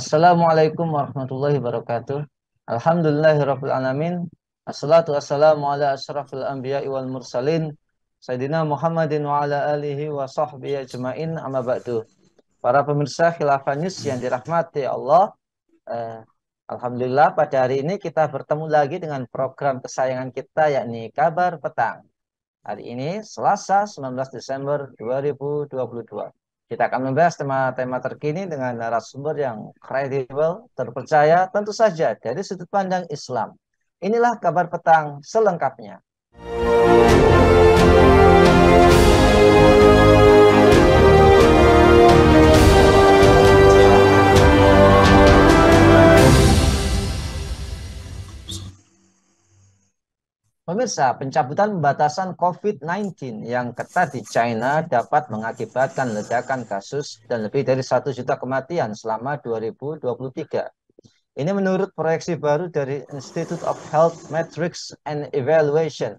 Assalamualaikum warahmatullahi wabarakatuh. Alhamdulillahirabbil alamin. Assalatu wassalamu ala asyrafil anbiya'i wal mursalin Sayyidina Muhammadin wa ala alihi wa sahbihi ajmain, amma ba'du. Para pemirsa Khilafah News yang dirahmati Allah, eh, Alhamdulillah pada hari ini kita bertemu lagi dengan program kesayangan kita, yakni Kabar Petang. Hari ini Selasa 19 Desember 2022. Kita akan membahas tema-tema terkini dengan narasumber yang kredibel, terpercaya, tentu saja dari sudut pandang Islam. Inilah Kabar Petang selengkapnya. Pemirsa, pencabutan pembatasan COVID-19 yang ketat di China dapat mengakibatkan ledakan kasus dan lebih dari 1 juta kematian selama 2023. Ini menurut proyeksi baru dari Institute of Health Metrics and Evaluation,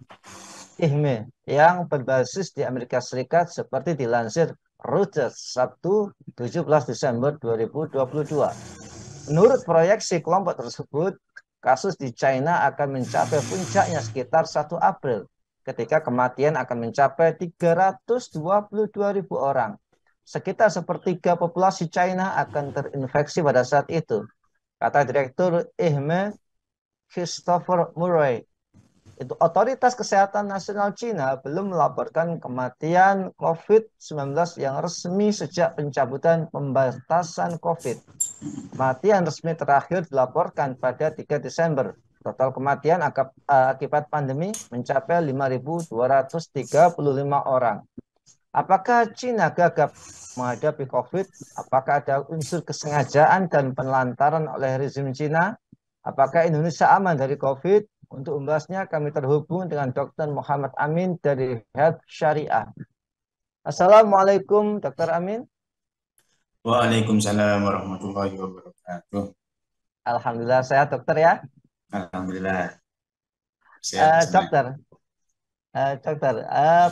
IHME, yang berbasis di Amerika Serikat seperti dilansir Reuters Sabtu 17 Desember 2022. Menurut proyeksi kelompok tersebut, kasus di China akan mencapai puncaknya sekitar 1 April, ketika kematian akan mencapai 322.000 orang. Sekitar sepertiga populasi China akan terinfeksi pada saat itu, kata Direktur IHME Christopher Murray. Otoritas Kesehatan Nasional Cina belum melaporkan kematian COVID-19 yang resmi sejak pencabutan pembatasan COVID. Kematian resmi terakhir dilaporkan pada 3 Desember. Total kematian akibat pandemi mencapai 5.235 orang. Apakah Cina gagap menghadapi COVID? Apakah ada unsur kesengajaan dan penelantaran oleh rezim Cina? Apakah Indonesia aman dari COVID? Untuk membahasnya kami terhubung dengan Dr. Muhammad Amin dari Health Syariah. Assalamualaikum Dr. Amin. Waalaikumsalam warahmatullahi wabarakatuh. Alhamdulillah sehat dokter ya. Alhamdulillah sehat. Dokter,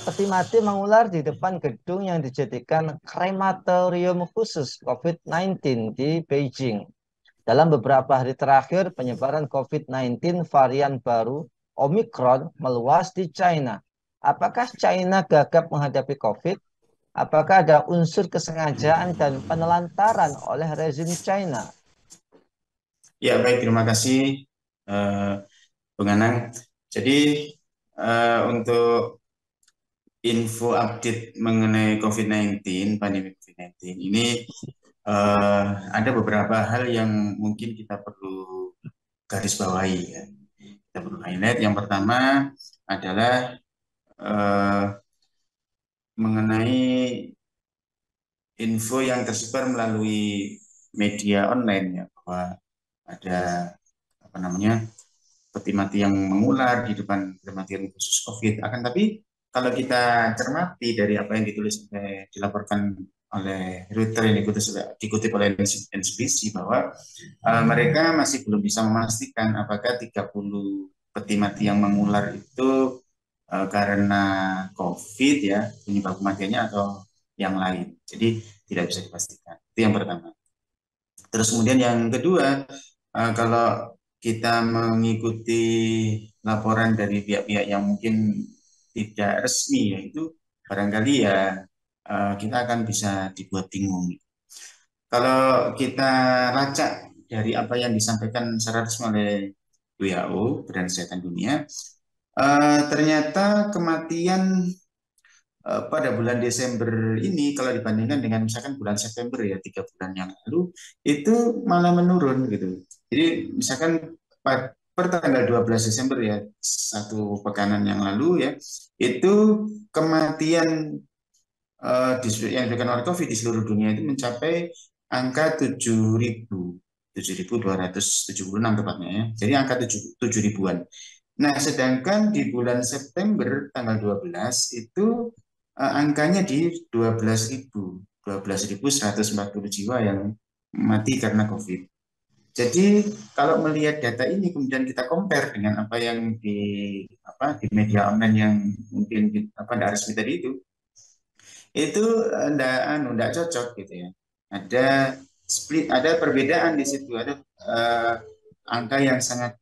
peti mati mengular di depan gedung yang dijadikan krematorium khusus COVID-19 di Beijing. Dalam beberapa hari terakhir, penyebaran COVID-19 varian baru Omicron meluas di China. Apakah China gagap menghadapi COVID? Apakah ada unsur kesengajaan dan penelantaran oleh rezim China? Ya baik, terima kasih Bung Anang. Jadi untuk info update mengenai COVID-19, pandemi COVID-19 ini ada beberapa hal yang mungkin kita perlu garis bawahi ya. Kita perlu highlight. Yang pertama adalah mengenai info yang tersebar melalui media online ya, bahwa ada peti mati yang mengular di depan krematorium khusus COVID. Akan tapi kalau kita cermati dari apa yang ditulis dilaporkan oleh Reuters yang dikutip oleh NBC bahwa mereka masih belum bisa memastikan apakah 30 peti mati yang mengular itu karena COVID ya penyebab kematiannya atau yang lain. Jadi tidak bisa dipastikan. Itu yang pertama. Terus kemudian yang kedua, kalau kita mengikuti laporan dari pihak-pihak yang mungkin tidak resmi, yaitu barangkali ya kita akan bisa dibuat bingung. Kalau kita lacak dari apa yang disampaikan secara resmi oleh WHO, Badan Kesehatan Dunia, ternyata kematian pada bulan Desember ini kalau dibandingkan dengan misalkan bulan September ya 3 bulan yang lalu itu malah menurun gitu. Jadi misalkan per tanggal 12 Desember ya 1 pekanan yang lalu ya itu kematian yang diberikan oleh COVID di seluruh dunia itu mencapai angka 7.276 tepatnya ya. Jadi angka 7 ribuan. Nah, sedangkan di bulan September tanggal 12 itu angkanya di 12.140 jiwa yang mati karena COVID. Jadi kalau melihat data ini kemudian kita compare dengan apa yang di media online yang mungkin tidak resmi tadi itu enggak cocok gitu ya. Ada split, ada perbedaan di situ, ada angka yang sangat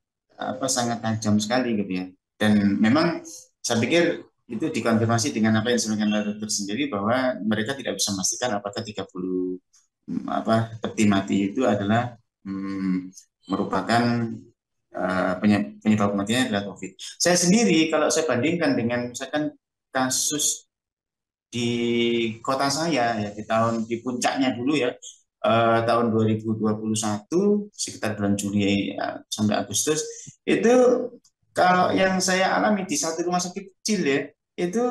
tajam sekali gitu ya. Dan memang saya pikir itu dikonfirmasi dengan apa yang disampaikan oleh dokter sendiri, bahwa mereka tidak bisa memastikan apakah 30 peti mati itu adalah merupakan penyebab kematiannya adalah COVID. Saya sendiri kalau saya bandingkan dengan misalkan kasus di kota saya ya di puncaknya dulu ya, tahun 2021 sekitar bulan Juli sampai Agustus, itu kalau yang saya alami di satu rumah sakit kecil ya, itu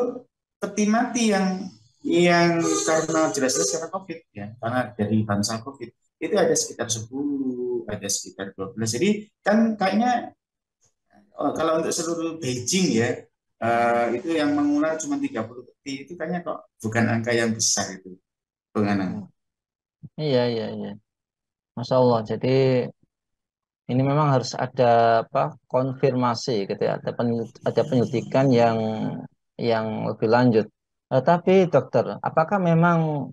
peti mati yang karena jelas-jelas karena COVID ya, karena dari bangsa COVID itu ada sekitar 10, ada sekitar 12. Jadi kan kayaknya kalau untuk seluruh Beijing ya, itu yang mengular cuma 30 peti, itu kayaknya kok bukan angka yang besar itu, Bang. Iya, iya, iya. Masya Allah. Jadi ini memang harus ada apa konfirmasi gitu ya, ada penyelidikan yang lebih lanjut. Tapi dokter, apakah memang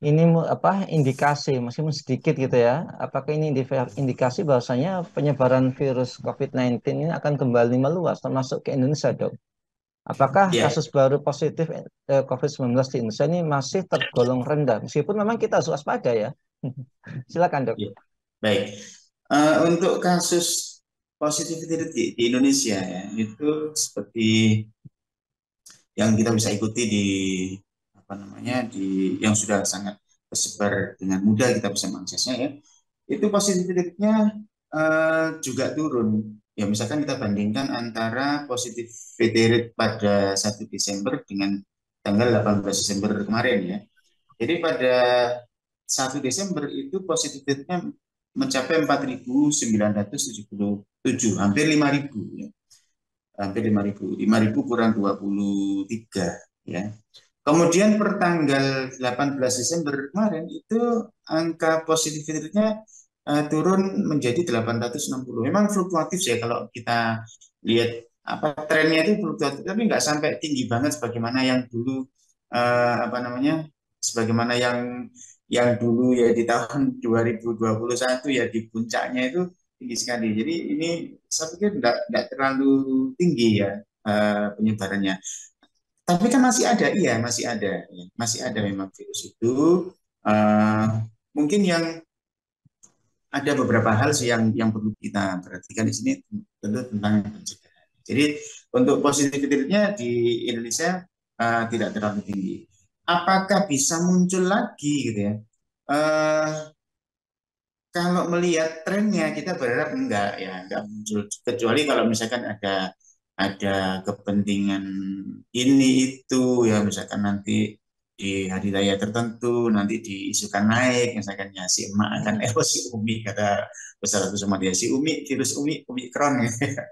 ini apa indikasi meskipun sedikit gitu ya, apakah ini indikasi bahwasanya penyebaran virus COVID-19 ini akan kembali meluas termasuk ke Indonesia, Dok? Apakah Ya, kasus baru positif COVID-19 di Indonesia ini masih tergolong rendah meskipun memang kita harus waspada ya? Silakan, Dok. ya. Baik. Untuk kasus positivity rate di Indonesia ya, itu seperti yang kita bisa ikuti di apa namanya di yang sudah sangat tersebar dengan mudah, kita bisa mengaksesnya ya. Itu positivity rate-nya juga turun. Ya misalkan kita bandingkan antara positivity rate pada 1 Desember dengan tanggal 18 Desember kemarin ya. Jadi pada 1 Desember itu positivity rate-nya mencapai 4.977, hampir 5.000 ya. Hampir 5.000. 5.000 kurang 23 ya. Kemudian per tanggal 18 Desember kemarin itu angka positivity rate-nya turun menjadi 860. Memang fluktuatif ya kalau kita lihat trennya itu fluktuatif, tapi nggak sampai tinggi banget sebagaimana yang dulu apa namanya sebagaimana yang dulu ya di tahun 2021 ya, di puncaknya itu tinggi sekali. Jadi ini saya pikir enggak terlalu tinggi ya penyebarannya. Tapi kan masih ada, iya masih ada, ya. Masih ada memang virus itu. Uh, Mungkin yang ada beberapa hal sih yang perlu kita perhatikan di sini, tentu tentang pencegahan. Jadi untuk positivity-nya di Indonesia tidak terlalu tinggi. Apakah bisa muncul lagi gitu ya? Uh, Kalau melihat trennya kita berharap enggak muncul, kecuali kalau misalkan ada kepentingan ini itu ya, misalkan nanti di hari raya tertentu nanti diisukan naik, misalkan ya si emak akan si Umi, kata besar itu sama dia, si Umi virus Omikron gitu ya.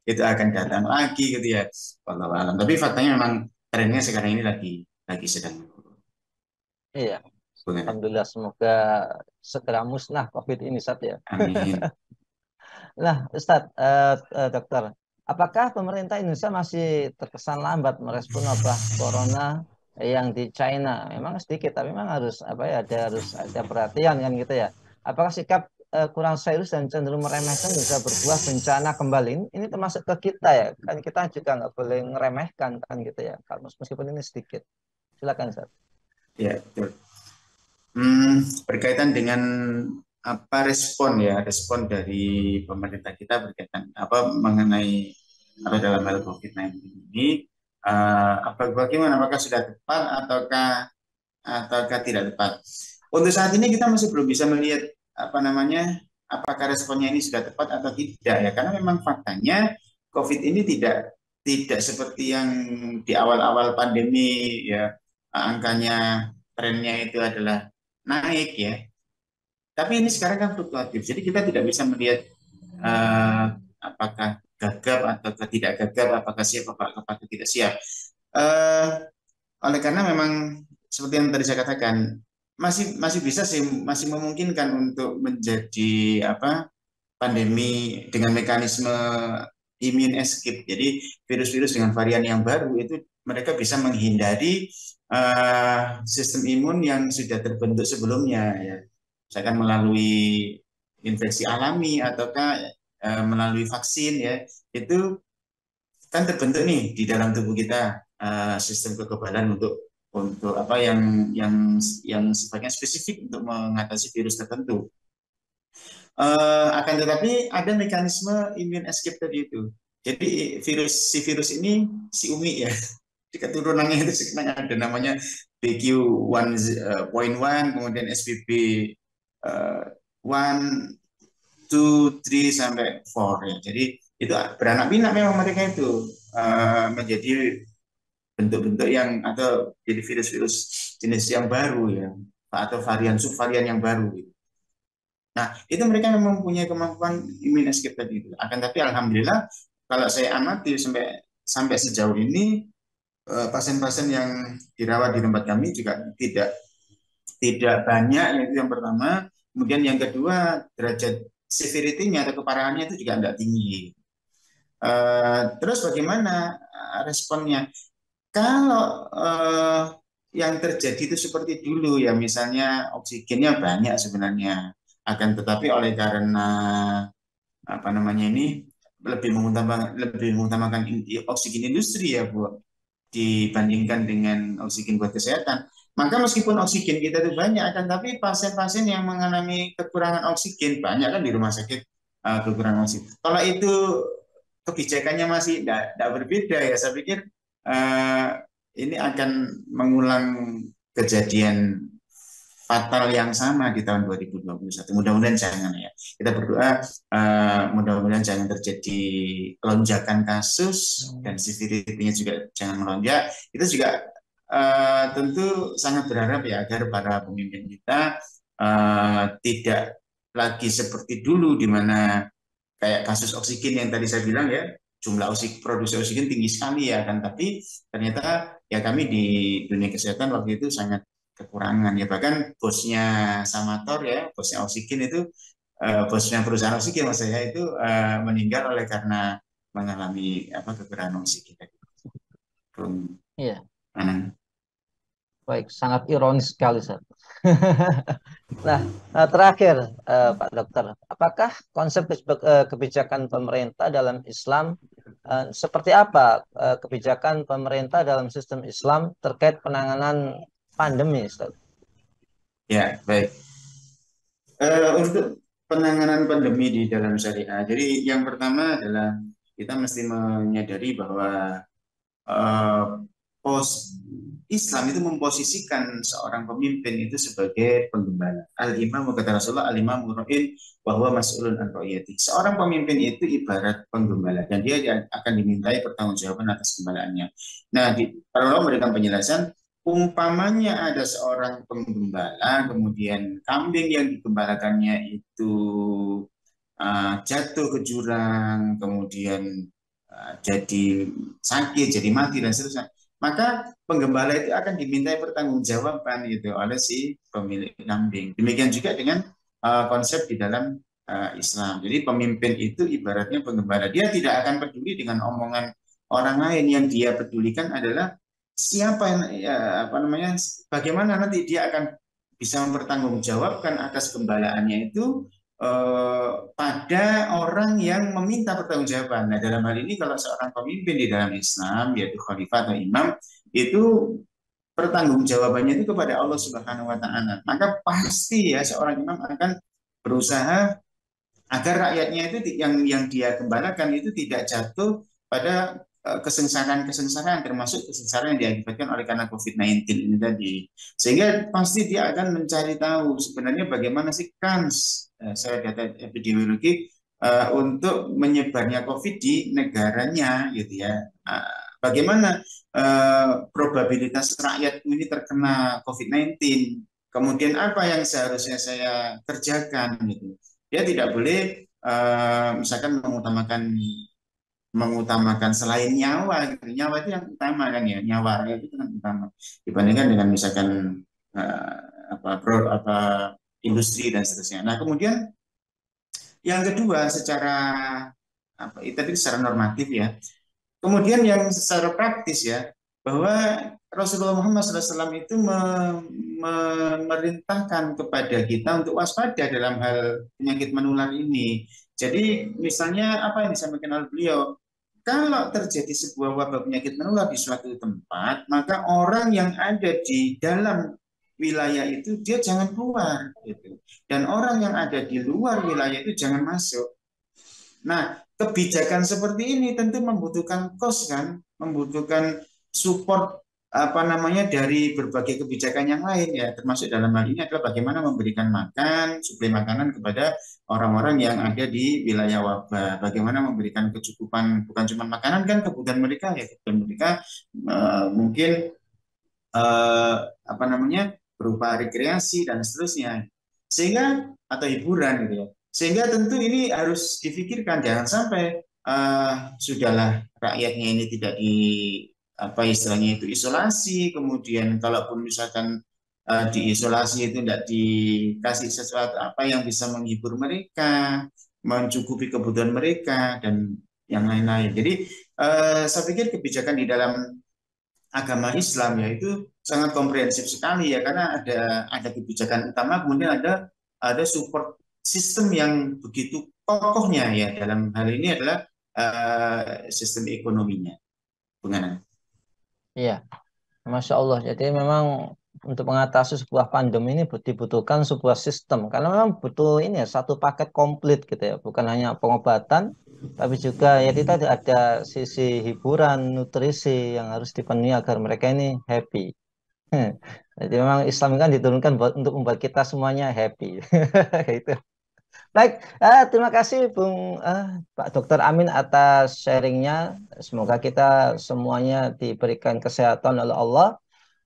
Itu akan datang lagi gitu ya, walau alam. Tapi faktanya memang trennya sekarang ini lagi sedang menurun. Iya. Alhamdulillah, semoga segera musnah COVID ini, Sat ya. Amin. Nah, Ustadz, dokter, apakah pemerintah Indonesia masih terkesan lambat merespon wabah corona yang di China? Memang sedikit, tapi memang harus apa ya, harus ada perhatian kan gitu ya. Apakah sikap kurang serius dan cenderung meremehkan bisa berbuah bencana kembali? Ini termasuk ke kita ya, kan kita juga nggak boleh ngeremehkan kan gitu ya. Kalau meskipun ini sedikit. Silakan, Ustadz. Ya, betul. Berkaitan dengan respon dari pemerintah kita berkaitan mengenai dalam hal COVID-19 ini, bagaimana, apakah sudah tepat ataukah tidak tepat? Untuk saat ini kita masih belum bisa melihat apakah responnya ini sudah tepat atau tidak ya, karena memang faktanya COVID ini tidak seperti yang di awal-awal pandemi ya, angkanya trennya itu adalah naik ya. Tapi ini sekarang kan fluktuatif, jadi kita tidak bisa melihat apakah gagap atau tidak gagap, apakah siap apakah tidak siap. Oleh karena memang seperti yang tadi saya katakan, masih bisa sih, masih memungkinkan untuk menjadi pandemi dengan mekanisme immune escape. Jadi virus-virus dengan varian yang baru itu mereka bisa menghindari sistem imun yang sudah terbentuk sebelumnya ya. misalkan melalui infeksi alami ataukah melalui vaksin ya, itu kan terbentuk nih di dalam tubuh kita sistem kekebalan untuk apa yang sifatnya spesifik untuk mengatasi virus tertentu. Akan tetapi ada mekanisme immune escape tadi itu. Jadi si virus ini si Umi ya, di keturunannya itu sekarang ada namanya BQ1.1, kemudian SPB 1, 2, 3 sampai 4 ya. Jadi itu beranak pinak memang mereka itu menjadi bentuk-bentuk yang atau jadi virus-virus jenis yang baru ya, atau varian subvarian yang baru gitu. Nah, itu mereka memang mempunyai kemampuan imun escape tadi itu. Akan tapi alhamdulillah kalau saya amati sampai sejauh ini pasien-pasien yang dirawat di tempat kami juga tidak banyak, yaitu yang pertama. Kemudian yang kedua, derajat severity-nya atau keparahannya itu juga tidak tinggi. Terus bagaimana responnya? Kalau yang terjadi itu seperti dulu ya, misalnya oksigennya banyak sebenarnya, akan tetapi oleh karena apa namanya ini lebih mengutamakan oksigen industri ya Bu, dibandingkan dengan oksigen buat kesehatan. Maka meskipun oksigen kita itu banyak, akan tapi pasien-pasien yang mengalami kekurangan oksigen banyak kan di rumah sakit kekurangan oksigen. Kalau itu kebijakannya masih tidak berbeda ya, saya pikir uh, ini akan mengulang kejadian fatal yang sama di tahun 2021. Mudah-mudahan jangan ya. Kita berdoa mudah-mudahan jangan terjadi lonjakan kasus dan severity-nya juga jangan melonjak. Itu juga tentu sangat berharap ya agar para pemimpin kita tidak lagi seperti dulu di mana kayak kasus oksigen yang tadi saya bilang ya, jumlah produksi oksigen tinggi sekali ya kan, tapi ternyata ya kami di dunia kesehatan waktu itu sangat kekurangan ya, bahkan bosnya Samator ya, bosnya oksigen itu bosnya perusahaan oksigen mas saya itu meninggal oleh karena mengalami kekurangan oksigen. Iya. Mana? Baik, sangat ironis sekali, Sir. Nah, terakhir, Pak Dokter, apakah konsep kebijakan pemerintah dalam Islam, seperti apa kebijakan pemerintah dalam sistem Islam terkait penanganan pandemi, Ustaz? Ya, baik. Untuk penanganan pandemi di dalam syariah, jadi yang pertama adalah kita mesti menyadari bahwa uh, Islam itu memposisikan seorang pemimpin itu sebagai penggembala. Al-imam kata Rasulullah, al-imam mura'in bahwa mas'ulun an ra'iyati. Seorang pemimpin itu ibarat penggembala dan dia akan dimintai pertanggungjawaban atas gembalaannya. Nah, para ulama memberikan penjelasan, umpamanya ada seorang penggembala, kemudian kambing yang digembalakannya itu jatuh ke jurang, kemudian jadi sakit, jadi mati dan seterusnya, maka penggembala itu akan dimintai pertanggungjawaban gitu oleh si pemilik kambing. Demikian juga dengan konsep di dalam Islam. Jadi pemimpin itu ibaratnya penggembala. Dia tidak akan peduli dengan omongan orang lain. Yang dia pedulikan adalah siapa yang bagaimana nanti dia akan bisa mempertanggungjawabkan atas gembalaannya itu pada orang yang meminta pertanggungjawaban. Nah, dalam hal ini kalau seorang pemimpin di dalam Islam, yaitu khalifah atau imam, itu pertanggungjawabannya itu kepada Allah Subhanahu wa taala. Maka pasti ya seorang imam akan berusaha agar rakyatnya itu yang dia gembalakan itu tidak jatuh pada kesengsaraan-kesengsaraan, termasuk kesengsaraan yang diakibatkan oleh karena COVID-19 ini tadi. Sehingga pasti dia akan mencari tahu sebenarnya bagaimana sih kans saya data epidemiologi untuk menyebarnya COVID di negaranya gitu ya. Bagaimana probabilitas rakyat ini terkena COVID-19, kemudian apa yang seharusnya saya kerjakan gitu. Dia tidak boleh misalkan mengutamakan selain nyawa gitu. Nyawa itu yang utama kan ya, nyawa rakyat itu kan utama dibandingkan dengan misalkan industri dan seterusnya. Nah, kemudian yang kedua secara tadi secara normatif ya. Kemudian yang secara praktis ya, bahwa Rasulullah Muhammad SAW itu memerintahkan kepada kita untuk waspada dalam hal penyakit menular ini. Jadi misalnya apa yang disampaikan oleh beliau, kalau terjadi sebuah wabah penyakit menular di suatu tempat, maka orang yang ada di dalam wilayah itu dia jangan keluar, gitu. Dan orang yang ada di luar wilayah itu jangan masuk. Nah, kebijakan seperti ini tentu membutuhkan cost kan, membutuhkan support apa namanya dari berbagai kebijakan yang lain ya, termasuk dalam hal ini adalah bagaimana memberikan makan, suplai makanan kepada orang-orang yang ada di wilayah wabah, bagaimana memberikan kecukupan bukan cuma makanan kan kebutuhan mereka ya, kebutuhan mereka mungkin apa namanya berupa rekreasi dan seterusnya, sehingga atau hiburan gitu ya, sehingga tentu ini harus difikirkan jangan sampai sudahlah rakyatnya ini tidak di apa istilahnya itu isolasi, kemudian kalaupun misalkan diisolasi itu tidak dikasih sesuatu apa yang bisa menghibur mereka, mencukupi kebutuhan mereka dan yang lain-lain. Jadi saya pikir kebijakan di dalam agama Islam ya itu sangat komprehensif sekali ya, karena ada kebijakan utama, kemudian ada support sistem yang begitu kokohnya ya, dalam hal ini adalah sistem ekonominya. Bagaimana? Iya, Masya Allah. Jadi memang untuk mengatasi sebuah pandemi ini dibutuhkan sebuah sistem. Karena memang butuh ini ya, satu paket komplit gitu ya. Bukan hanya pengobatan, tapi juga ya kita ada sisi hiburan, nutrisi yang harus dipenuhi agar mereka ini happy. Jadi memang Islam kan diturunkan untuk membuat kita semuanya happy. Itu. Baik, terima kasih Pak Dokter Amin atas sharingnya. Semoga kita semuanya diberikan kesehatan oleh Allah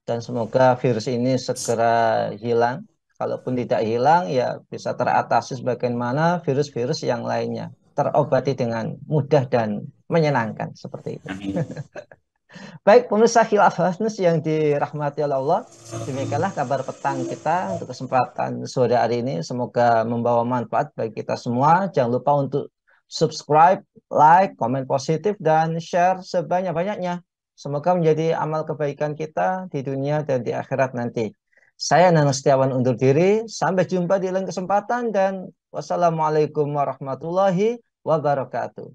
dan semoga virus ini segera hilang. Kalaupun tidak hilang, ya bisa teratasi sebagaimana virus-virus yang lainnya. Terobati dengan mudah dan menyenangkan seperti itu. Amin. Baik, pemirsa Khilaf Hasnus yang dirahmati oleh Allah, demikianlah kabar petang kita untuk kesempatan sore hari ini. Semoga membawa manfaat bagi kita semua. Jangan lupa untuk subscribe, like, komen positif, dan share sebanyak-banyaknya. Semoga menjadi amal kebaikan kita di dunia dan di akhirat nanti. Saya Nano Setiawan undur diri. Sampai jumpa di lain kesempatan dan wassalamualaikum warahmatullahi wabarakatuh.